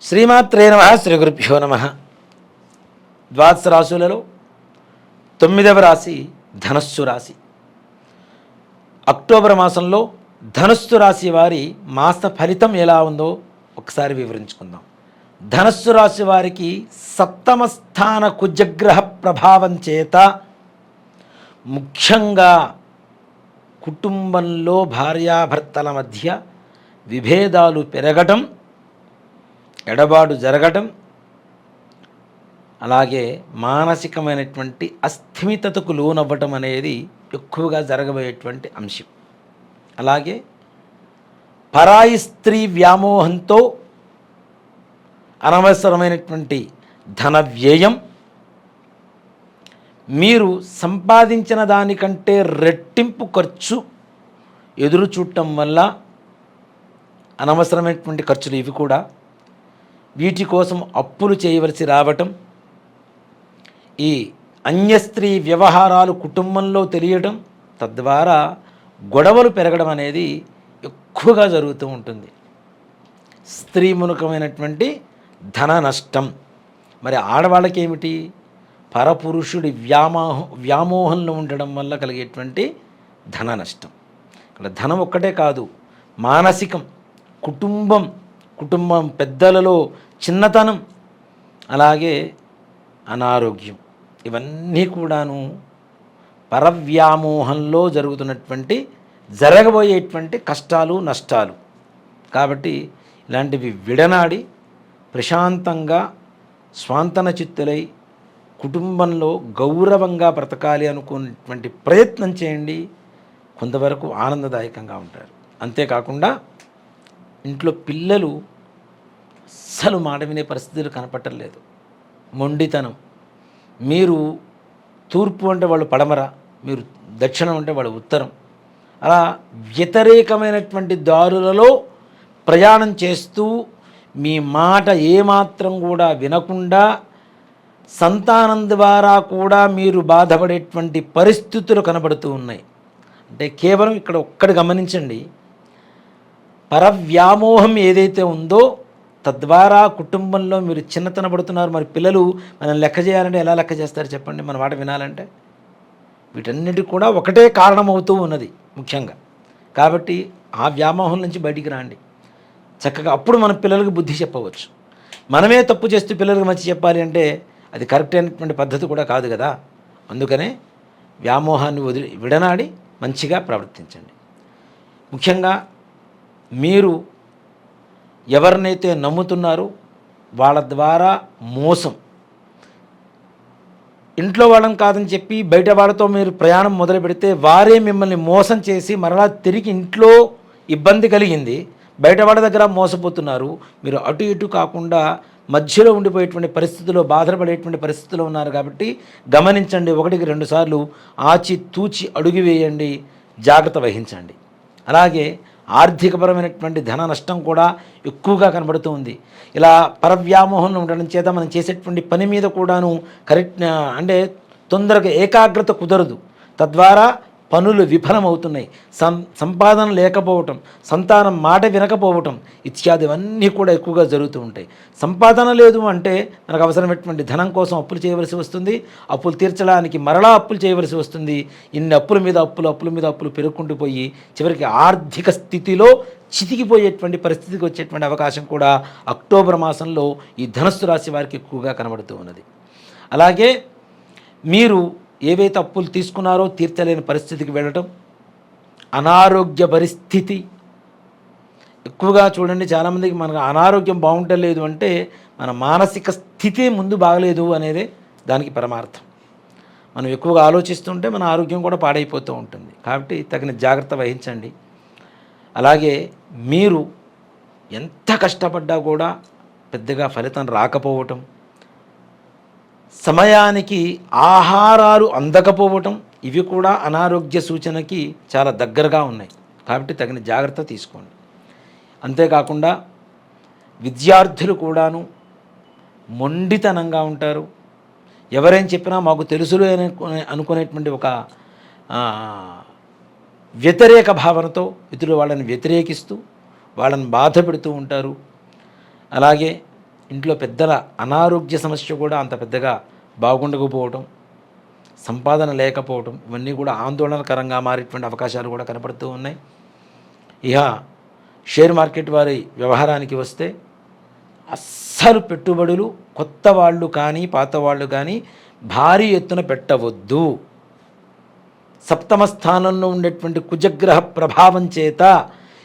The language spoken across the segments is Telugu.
శ్రీమాత్రే నమః. శ్రీ గురుభ్యో నమః. ద్వాదశ రాశులలో 9వ రాశి ధనస్సు రాశి. అక్టోబర్ మాసంలో ధనస్సు రాశి వారి మాస ఫలితం ఎలా ఉందో ఒకసారి వివరించుకుందాం. ధనస్సు రాశి వారికి సప్తమ స్థాన కుజగ్రహ ప్రభావం చేత ముఖ్యంగా కుటుంబంలో భార్యాభర్తల మధ్య విభేదాలు పెరగటం, ఎడబాటు జరగటం, అలాగే మానసికమైనటువంటి అస్థిమితతకు లోనవ్వటం అనేది ఎక్కువగా జరగబోయేటువంటి అంశం. అలాగే పరాయి స్త్రీ వ్యామోహంతో అనవసరమైనటువంటి ధన వ్యయం, మీరు సంపాదించిన దానికంటే రెట్టింపు ఖర్చు ఎదురు చూడటం వల్ల అనవసరమైనటువంటి ఖర్చులు ఇవి కూడా, వీటి కోసం అప్పులు చేయవలసి రావటం, ఈ అన్యస్త్రీ వ్యవహారాలు కుటుంబంలో తెలియటం, తద్వారా గొడవలు పెరగడం అనేది ఎక్కువగా జరుగుతూ ఉంటుంది. స్త్రీ మూలకమైనటువంటి ధన నష్టం. మరి ఆడవాళ్ళకి ఏమిటి? పరపురుషుడి వ్యామోహంలో ఉండడం వల్ల కలిగేటువంటి ధన నష్టం. ఇక్కడ ధనం ఒక్కటే కాదు, మానసికం, కుటుంబం పెద్దలలో చిన్నతనం, అలాగే అనారోగ్యం, ఇవన్నీ కూడాను పరవ్యామోహంలో జరగబోయేటువంటి కష్టాలు, నష్టాలు. కాబట్టి ఇలాంటివి విడనాడి ప్రశాంతంగా స్వాంతన చిత్తులై కుటుంబంలో గౌరవంగా బ్రతకాలి అనుకునేటువంటి ప్రయత్నం చేయండి. కొంతవరకు ఆనందదాయకంగా ఉంటారు. అంతేకాకుండా ఇంట్లో పిల్లలు అస్సలు మాట వినే పరిస్థితులు కనపట్టలేదు. మొండితనం. మీరు తూర్పు అంటే వాళ్ళు పడమర, మీరు దక్షిణం అంటే వాళ్ళు ఉత్తరం, అలా వ్యతిరేకమైనటువంటి దారులలో ప్రయాణం చేస్తూ మీ మాట ఏమాత్రం కూడా వినకుండా సంతానం ద్వారా కూడా మీరు బాధపడేటువంటి పరిస్థితులు కనబడుతూ ఉన్నాయి. అంటే కేవలం ఇక్కడ ఒక్కటి గమనించండి, పరవ్యామోహం ఏదైతే ఉందో తద్వారా కుటుంబంలో మీరు చిన్నతన పడుతున్నారు. మరి పిల్లలు మనం లెక్క చేయాలంటే ఎలా లెక్క చేస్తారు చెప్పండి, మన మాట వినాలంటే? వీటన్నిటికి కూడా ఒకటే కారణమవుతూ ఉన్నది ముఖ్యంగా. కాబట్టి ఆ వ్యామోహం నుంచి బయటికి రండి చక్కగా. అప్పుడు మన పిల్లలకు బుద్ధి చెప్పవచ్చు. మనమే తప్పు చేస్తూ పిల్లలకు మంచి చెప్పాలి అంటే అది కరెక్ట్ అయినటువంటి పద్ధతి కూడా కాదు కదా. అందుకనే వ్యామోహాన్ని విడనాడి మంచిగా ప్రవర్తించండి. ముఖ్యంగా మీరు ఎవరినైతే నమ్ముతున్నారో వాళ్ళ ద్వారా మోసం, ఇంట్లో వాళ్ళని కాదని చెప్పి బయట వాళ్ళతో మీరు ప్రయాణం మొదలు పెడితే వారే మిమ్మల్ని మోసం చేసి మరలా తిరిగి ఇంట్లో ఇబ్బంది కలిగింది, బయట వాళ్ళ దగ్గర మోసపోతున్నారు. మీరు అటు ఇటు కాకుండా మధ్యలో ఉండిపోయేటువంటి పరిస్థితుల్లో బాధపడేటువంటి పరిస్థితుల్లో ఉన్నారు. కాబట్టి గమనించండి, 1-2 సార్లు ఆచి తూచి అడుగు వేయండి, జాగ్రత్త వహించండి. అలాగే ఆర్థికపరమైనటువంటి ధన నష్టం కూడా ఎక్కువగా కనబడుతూ ఉంది. ఇలా పరవ్యామోహంలో ఉండడం చేత మనం చేసేటువంటి పని మీద కూడాను అంటే తొందరగా ఏకాగ్రత కుదరదు. తద్వారా పనులు విఫలమవుతున్నాయి. సంపాదన లేకపోవటం, సంతానం మాట వినకపోవటం ఇత్యాదివన్నీ కూడా ఎక్కువగా జరుగుతూ ఉంటాయి. సంపాదన లేదు అంటే మనకు అవసరమైనటువంటి ధనం కోసం అప్పులు చేయవలసి వస్తుంది. అప్పులు తీర్చడానికి మరలా అప్పులు చేయవలసి వస్తుంది. ఇన్ని అప్పుల మీద అప్పులు పెరుగుకుంటూ పోయి చివరికి ఆర్థిక స్థితిలో చితికిపోయేటువంటి పరిస్థితికి వచ్చేటువంటి అవకాశం కూడా అక్టోబర్ మాసంలో ఈ ధనస్సు రాశి వారికి ఎక్కువగా కనబడుతూ ఉన్నది. అలాగే మీరు ఏవైతే అప్పులు తీసుకున్నారో తీర్చలేని పరిస్థితికి వెళ్ళటం, అనారోగ్య పరిస్థితి ఎక్కువగా చూడండి. చాలామందికి మనకు అనారోగ్యం బాగుంటలేదు అంటే మన మానసిక స్థితి ముందు బాగలేదు అనేదే దానికి పరమార్థం. మనం ఎక్కువగా ఆలోచిస్తుంటే మన ఆరోగ్యం కూడా పాడైపోతూ ఉంటుంది. కాబట్టి తగిన జాగ్రత్త వహించండి. అలాగే మీరు ఎంత కష్టపడ్డా కూడా పెద్దగా ఫలితం రాకపోవటం, సమయానికి ఆహారాలు అందకపోవటం, ఇవి కూడా అనారోగ్య సూచనకి చాలా దగ్గరగా ఉన్నాయి. కాబట్టి తగిన జాగ్రత్త తీసుకోండి. అంతేకాకుండా విద్యార్థులు కూడాను మొండితనంగా ఉంటారు. ఎవరేం చెప్పినా మాకు తెలుసులే అనుకునేటువంటి ఒక వ్యతిరేక భావనతో ఇతరులు వాళ్ళని వ్యతిరేకిస్తూ వాళ్ళని బాధ పెడుతూ ఉంటారు. అలాగే ఇంట్లో పెద్దల అనారోగ్య సమస్య కూడా అంత పెద్దగా బాగుండకపోవటం, సంపాదన లేకపోవటం, ఇవన్నీ కూడా ఆందోళనకరంగా మారేటువంటి అవకాశాలు కూడా కనపడుతూ ఉన్నాయి. ఇక షేర్ మార్కెట్ వారి వ్యవహారానికి వస్తే అస్సలు పెట్టుబడులు కొత్త వాళ్ళు కానీ పాత వాళ్ళు కానీ భారీ ఎత్తున పెట్టవద్దు. సప్తమ స్థానంలో ఉండేటువంటి కుజగ్రహ ప్రభావం చేత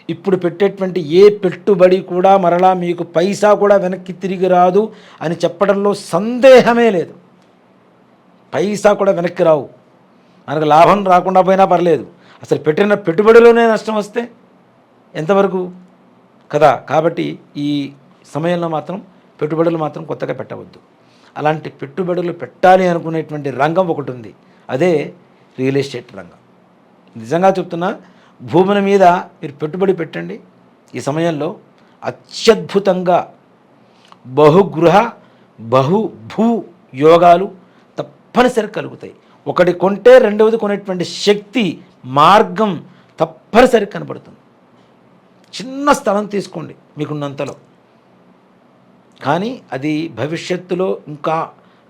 ఇప్పుడు పెట్టేటువంటి ఏ పెట్టుబడి కూడా మరలా మీకు పైసా కూడా వెనక్కి తిరిగి రాదు అని చెప్పడంలో సందేహమే లేదు. పైసా కూడా వెనక్కి రావు. మనకు లాభం రాకుండా పోయినా పర్లేదు, అసలు పెట్టిన పెట్టుబడిలోనే నష్టం వస్తే ఎంతవరకు కదా. కాబట్టి ఈ సమయంలో మాత్రం పెట్టుబడులు మాత్రం కొత్తగా పెట్టవద్దు. అలాంటి పెట్టుబడులు పెట్టాలి అనుకునేటువంటి రంగం ఒకటి ఉంది, అదే రియల్ ఎస్టేట్ రంగం. నిజంగా చెప్తున్నా, భూముల మీద మీరు పెట్టుబడి పెట్టండి. ఈ సమయంలో అత్యద్భుతంగా బహుగృహ భూ యోగాలు తప్పనిసరి కలుగుతాయి. ఒకటి కొంటే రెండవది కొనేటువంటి శక్తి మార్గం తప్పనిసరి కనబడుతుంది. చిన్న స్థలం తీసుకోండి మీకున్నంతలో, కానీ అది భవిష్యత్తులో ఇంకా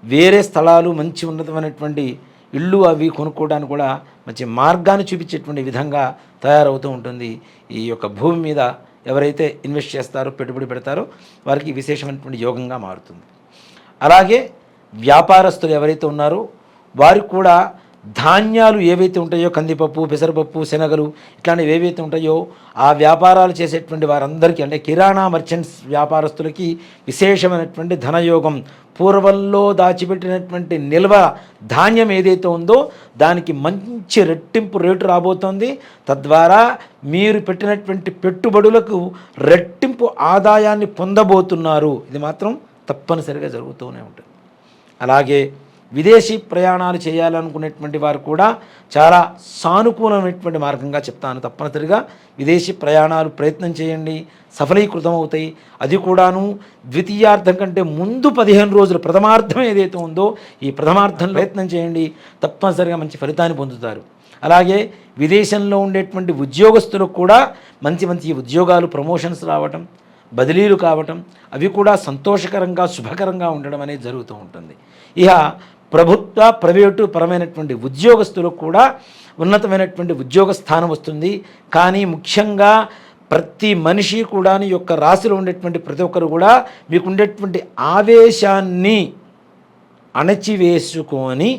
వేరే స్థలాలు మంచి ఉన్నతమైనటువంటి ఇళ్ళు అవి కొనుక్కోవడానికి కూడా మంచి మార్గాన్ని చూపించేటువంటి విధంగా తయారవుతూ ఉంటుంది. ఈ యొక్క భూమి మీద ఎవరైతే ఇన్వెస్ట్ చేస్తారో, పెట్టుబడి పెడతారో వారికి విశేషమైనటువంటి యోగంగా మారుతుంది. అలాగే వ్యాపారస్తులు ఎవరైతే ఉన్నారో వారికి కూడా ధాన్యాలు ఏవైతే ఉంటాయో, కందిపప్పు, పెసరపప్పు, శనగలు ఇట్లాంటివి ఏవైతే ఉంటాయో ఆ వ్యాపారాలు చేసేటువంటి వారందరికీ, అంటే కిరాణా మర్చెంట్స్ వ్యాపారస్తులకి విశేషమైనటువంటి ధనయోగం. పూర్వంలో దాచిపెట్టినటువంటి నిల్వ ధాన్యం ఏదైతే ఉందో దానికి మంచి రెట్టింపు రేటు రాబోతోంది. తద్వారా మీరు పెట్టినటువంటి పెట్టుబడులకు రెట్టింపు ఆదాయాన్ని పొందబోతున్నారు. ఇది మాత్రం తప్పనిసరిగా జరుగుతూనే ఉంటుంది. అలాగే విదేశీ ప్రయాణాలు చేయాలనుకునేటువంటి వారు కూడా చాలా సానుకూలమైనటువంటి మార్గంగా చెప్తాను. తప్పనిసరిగా విదేశీ ప్రయాణాలు ప్రయత్నం చేయండి, సఫలీకృతం అవుతాయి. అది కూడాను ద్వితీయార్థం కంటే ముందు 15 రోజులు ప్రథమార్థం ఏదైతే ఉందో ఈ ప్రథమార్థం ప్రయత్నం చేయండి, తప్పనిసరిగా మంచి ఫలితాన్ని పొందుతారు. అలాగే విదేశంలో ఉండేటువంటి ఉద్యోగస్తులకు కూడా మంచి మంచి ఉద్యోగాలు, ప్రమోషన్స్ రావటం, బదిలీలు కావటం, అవి కూడా సంతోషకరంగా శుభకరంగా ఉండడం అనేది జరుగుతూ ఉంటుంది. ఇక ప్రభుత్వ ప్రైవేటు పరమైనటువంటి ఉద్యోగస్తులకు కూడా ఉన్నతమైనటువంటి ఉద్యోగ స్థానం వస్తుంది. కానీ ముఖ్యంగా ప్రతి మనిషి కూడా యొక్క రాశిలో ఉండేటువంటి ప్రతి ఒక్కరు కూడా మీకు ఉండేటువంటి ఆవేశాన్ని అణచివేసుకొని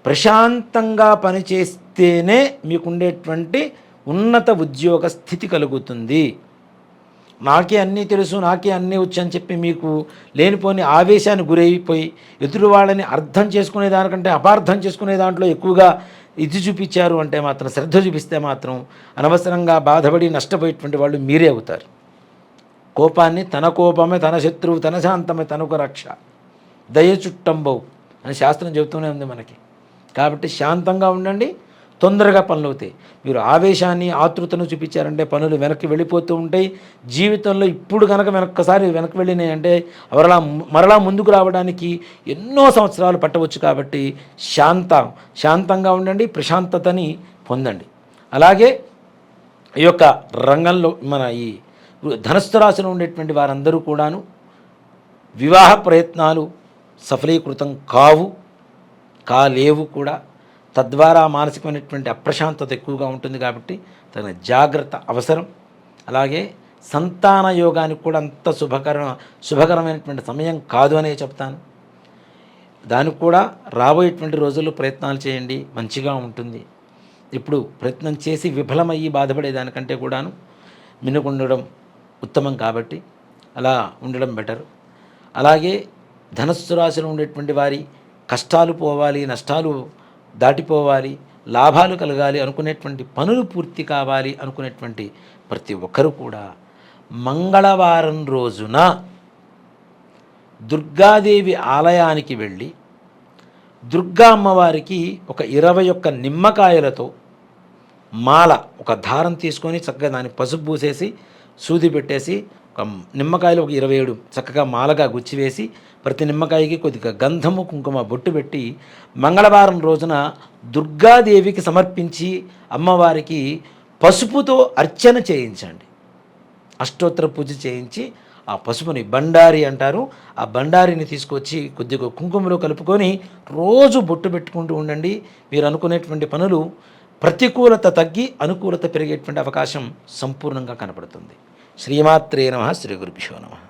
ప్రశాంతంగా పనిచేస్తేనే మీకు ఉండేటువంటి ఉన్నత ఉద్యోగ స్థితి కలుగుతుంది. నాకే అన్నీ తెలుసు, నాకే అన్నీ వచ్చు అని చెప్పి మీకు లేనిపోని ఆవేశాన్ని గురైపోయి ఎదురు వాళ్ళని అర్థం చేసుకునే దానికంటే అపార్థం చేసుకునే దాంట్లో ఎక్కువగా ఇది చూపించారు అంటే మాత్రం, శ్రద్ధ చూపిస్తే మాత్రం అనవసరంగా బాధపడి నష్టపోయేటువంటి వాళ్ళు మీరే అవుతారు. కోపాన్ని తన కోపమే తన శత్రువు, తన శాంతమే తనకు రక్ష, దయ చుట్టంబవు అని శాస్త్రం చెబుతూనే ఉంది మనకి. కాబట్టి శాంతంగా ఉండండి, తొందరగా పనులు అవుతాయి. మీరు ఆవేశాన్ని ఆతృతను చూపించారంటే పనులు వెనక్కి వెళ్ళిపోతూ ఉంటాయి. జీవితంలో ఇప్పుడు కనుక వెనక్కి వెళ్ళినాయి అంటే మరలా ముందుకు రావడానికి ఎన్నో సంవత్సరాలు పట్టవచ్చు. కాబట్టి శాంతంగా ఉండండి, ప్రశాంతతని పొందండి. అలాగే ఈ యొక్క రంగంలో మన ఈ ధనస్సు రాశిలో ఉండేటువంటి వారందరూ కూడాను వివాహ ప్రయత్నాలు సఫలీకృతం కాలేవు కూడా. తద్వారా మానసికమైనటువంటి అప్రశాంతత ఎక్కువగా ఉంటుంది. కాబట్టి తగిన జాగ్రత్త అవసరం. అలాగే సంతాన యోగానికి కూడా అంత శుభకరమైనటువంటి సమయం కాదు అనే చెప్తాను. దానికి కూడా రాబోయేటువంటి రోజుల్లో ప్రయత్నాలు చేయండి, మంచిగా ఉంటుంది. ఇప్పుడు ప్రయత్నం చేసి విఫలమయ్యి బాధపడేదానికంటే కూడాను మిన్నుకుండడం ఉత్తమం. కాబట్టి అలా ఉండడం బెటర్. అలాగే ధనస్సు రాశిలో ఉండేటువంటి వారి కష్టాలు పోవాలి, నష్టాలు దాటిపోవాలి, లాభాలు కలగాలి అనుకునేటువంటి పనులు పూర్తి కావాలి అనుకునేటువంటి ప్రతి ఒక్కరు కూడా మంగళవారం రోజున దుర్గాదేవి ఆలయానికి వెళ్ళి దుర్గా అమ్మవారికి ఒక 21 నిమ్మకాయలతో మాల, ఒక దారం తీసుకొని చక్కగా దాన్ని పసుపు పూసేసి సూది పెట్టేసి ఒక నిమ్మకాయలు ఒక 27 చక్కగా మాలగా గుచ్చివేసి ప్రతి నిమ్మకాయకి కొద్దిగా గంధము కుంకుమ బొట్టు పెట్టి మంగళవారం రోజున దుర్గాదేవికి సమర్పించి అమ్మవారికి పసుపుతో అర్చన చేయించండి. అష్టోత్తర పూజ చేయించి ఆ పసుపుని బండారి అంటారు. ఆ బండారిని తీసుకొచ్చి కొద్దిగా కుంకుమలో కలుపుకొని రోజు బొట్టు పెట్టుకుంటూ ఉండండి. మీరు అనుకునేటువంటి పనులు ప్రతికూలత తగ్గి అనుకూలత పెరిగేటువంటి అవకాశం సంపూర్ణంగా కనపడుతుంది. శ్రీమాత్రే నమః. శ్రీ గురుభ్యో నమః.